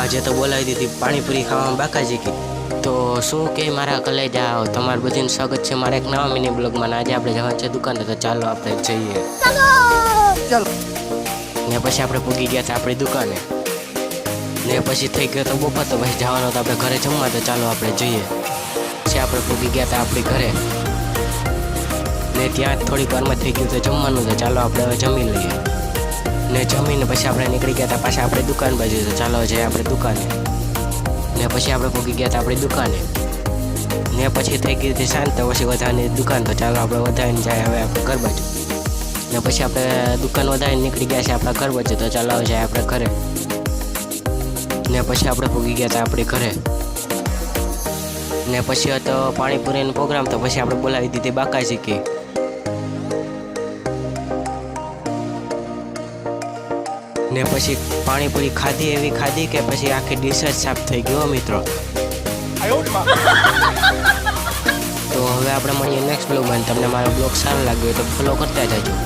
આજે તો બોલાવી દીધી પાણીપુરી ખાવામાં બાકાજી કી. તો શું કે મારા કલેજા, તમારું બધાનું સ્વાગત છે મારા એક નવા મિની બ્લોગમાં. આજે આપણે જવાનું છે દુકાને, તો ચાલો આપણે જઈએ. ચાલો. ને પછી આપણે પૂગી ગયા હતા આપણી દુકાને. ને પછી થઈ ગયો તો બપોર, તો પછી જવાનું તો આપણે ઘરે જમવા, તો ચાલો આપણે જઈએ. પછી આપણે પૂગી ગયા હતા આપણી ઘરે, ને ત્યાં થોડીક વારમાં થઈ ગયું તો જમવાનું, તો ચાલો આપણે હવે જમી લઈએ. ને જમીને પછી આપણે નીકળી ગયા હતા પાછા આપણે દુકાન બાજુ, તો ચાલો જઈએ આપણે દુકાને. ને પછી આપણે પૂગી ગયા હતા આપણી દુકાને. ને પછી થઈ ગઈ હતી શાંત, તો પછી વધારાની દુકાન, તો ચાલો આપણે વધારીને જાય હવે આપણે ઘર બાજુ. ને પછી આપણે દુકાન વધારીને નીકળી ગયા છે આપણા ઘર બાજુ, તો ચાલો જાય આપણે ઘરે. ને પછી આપણે પૂગી ગયા હતા આપણી ઘરે. ને પછી હતો પાણીપુરીનો પ્રોગ્રામ, તો પછી આપણે બોલાવી દીધી બાકાજી કી. ને પછી પાણીપુરી ખાધી એવી ખાધી કે પછી આખી ડીશ જ સાફ થઈ ગયો મિત્રો. તો હવે આપણે મળીએ નેક્સ્ટ બ્લોગમાં. તમને મારો બ્લોગ સારો લાગ્યો તો ફોલો કરતા જજો.